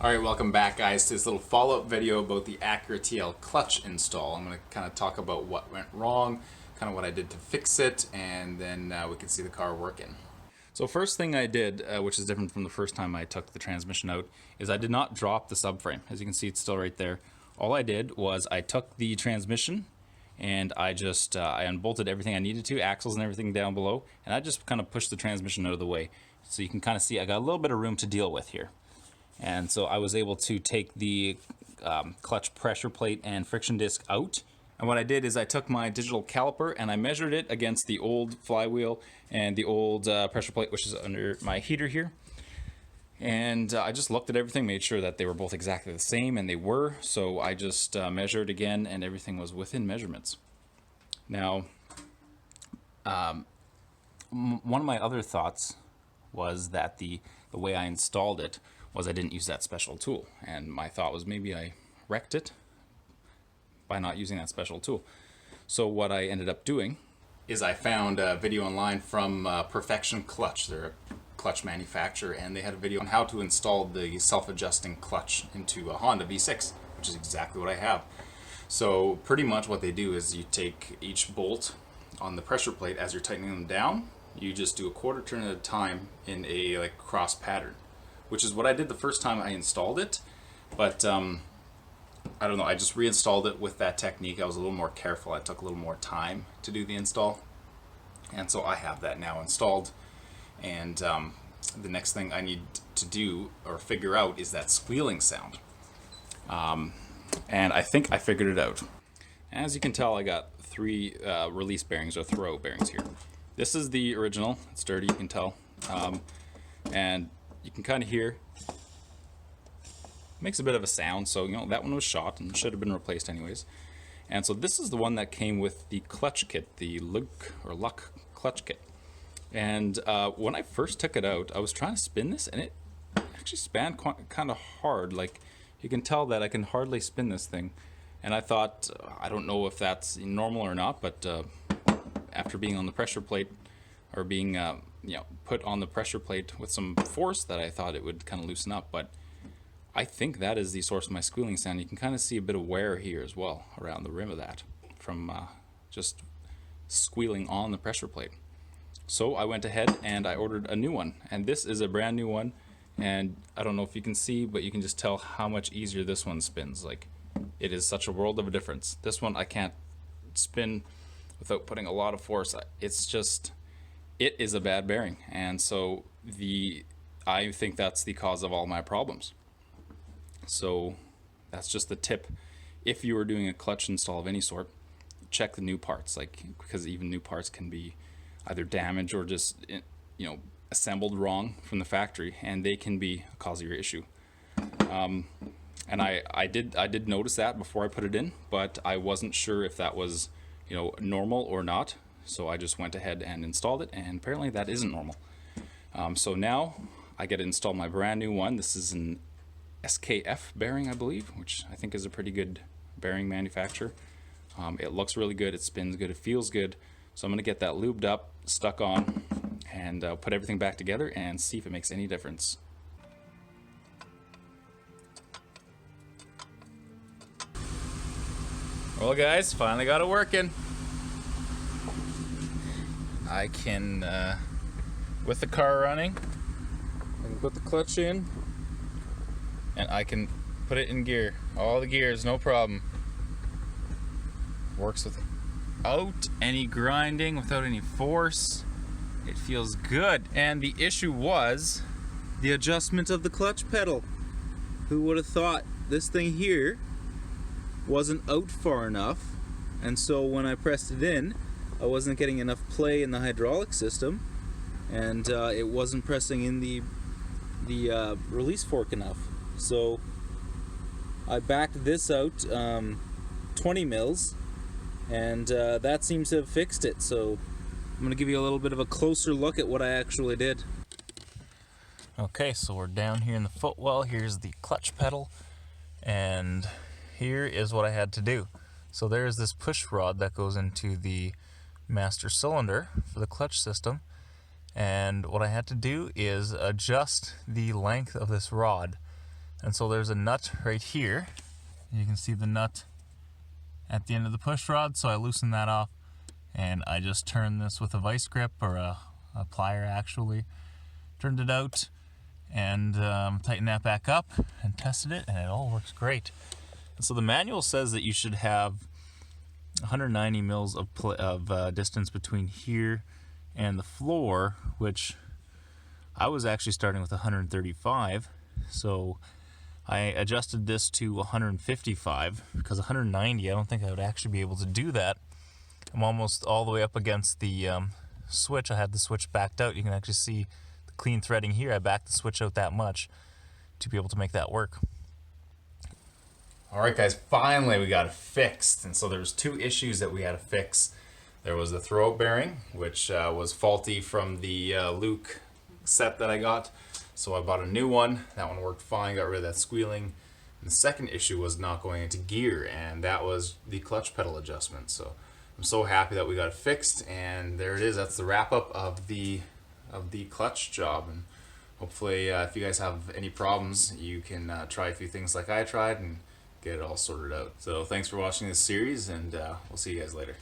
Alright, welcome back guys to this little follow-up video about the Acura TL Clutch install. I'm going to kind of talk about what went wrong, kind of what I did to fix it, and then we can see the car working. So first thing I did, which is different from the first time I took the transmission out, is I did not drop the subframe. As you can see, it's still right there. All I did was I took the transmission and I just I unbolted everything I needed to, axles and everything down below, and I just kind of pushed the transmission out of the way. So you can kind of see I got a little bit of room to deal with here. And so I was able to take the clutch pressure plate and friction disc out. And what I did is I took my digital caliper and I measured it against the old flywheel and the old pressure plate, which is under my heater here. And I just looked at everything, made sure that they were both exactly the same, and they were. So I just measured again, and everything was within measurements. Now, one of my other thoughts was that the way I installed it was I didn't use that special tool, and my thought was maybe I wrecked it by not using that special tool. So what I ended up doing is I found a video online from Perfection Clutch. They're a clutch manufacturer, and they had a video on how to install the self-adjusting clutch into a Honda V6, which is exactly what I have. So pretty much what they do is you take each bolt on the pressure plate as you're tightening them down, you just do a quarter turn at a time in a cross pattern, which is what I did the first time I installed it, but I don't know, I just reinstalled it with that technique. I was a little more careful. I took a little more time to do the install, and so I have that now installed. And the next thing I need to do or figure out is that squealing sound. And I think I figured it out. As you can tell, I got three release bearings or throw bearings here. This is the original. It's dirty, you can tell. And you can kind of hear, makes a bit of a sound, so you know that one was shot and should have been replaced anyways. And so this is the one that came with the clutch kit, the Luck clutch kit. And when I first took it out, I was trying to spin this, and it actually span kind of hard. Like, you can tell that I can hardly spin this thing. And I thought, I don't know if that's normal or not, but after being on the pressure plate, or being put on the pressure plate with some force, that I thought it would kind of loosen up. But I think that is the source of my squealing sound. You can kind of see a bit of wear here as well around the rim of that from just squealing on the pressure plate. So I went ahead and I ordered a new one, and this is a brand new one, and I don't know if you can see, but you can just tell how much easier this one spins. Like, it is such a world of a difference. This one I can't spin without putting a lot of force. It's just, it is a bad bearing, and so I think that's the cause of all my problems. So that's just the tip. If you are doing a clutch install of any sort, check the new parts, because even new parts can be either damaged or just assembled wrong from the factory, and they can be a cause of your issue. And I did notice that before I put it in, but I wasn't sure if that was normal or not. So I just went ahead and installed it, and apparently that isn't normal. So now I get to install my brand new one. This is an SKF bearing, I believe, which I think is a pretty good bearing manufacturer. It looks really good, it spins good, it feels good. So I'm going to get that lubed up, stuck on, and put everything back together and see if it makes any difference. Well guys, finally got it working. I can, with the car running, I can put the clutch in, and I can put it in gear. All the gears, no problem. Works without any grinding, without any force. It feels good. And the issue was the adjustment of the clutch pedal. Who would have thought this thing here wasn't out far enough, and so when I pressed it in, I wasn't getting enough play in the hydraulic system, and it wasn't pressing in the release fork enough. So I backed this out 20 mils, and that seems to have fixed it. So I'm going to give you a little bit of a closer look at what I actually did. Okay, so we're down here in the footwell. Here's the clutch pedal, and here is what I had to do. So there's this push rod that goes into the master cylinder for the clutch system, and what I had to do is adjust the length of this rod And so there's a nut right here. You can see the nut at the end of the push rod, so I loosened that off, and I just turned this with a vice grip, or a plier actually. Turned it out and tightened that back up and tested it, and it all works great. And so the manual says that you should have 190 mils of distance between here and the floor, which I was actually starting with 135, so I adjusted this to 155, because 190, I don't think I would actually be able to do that. I'm almost all the way up against the switch. I had the switch backed out. You can actually see the clean threading here. I backed the switch out that much to be able to make that work. Alright guys, finally we got it fixed. And so there was two issues that we had to fix. There was the throwout bearing, which was faulty from the Luke set that I got. So I bought a new one. That one worked fine, got rid of that squealing. And the second issue was not going into gear, and that was the clutch pedal adjustment. So I'm so happy that we got it fixed, and there it is. That's the wrap up of the clutch job. And hopefully if you guys have any problems, you can try a few things like I tried and get it all sorted out. So thanks for watching this series, and we'll see you guys later.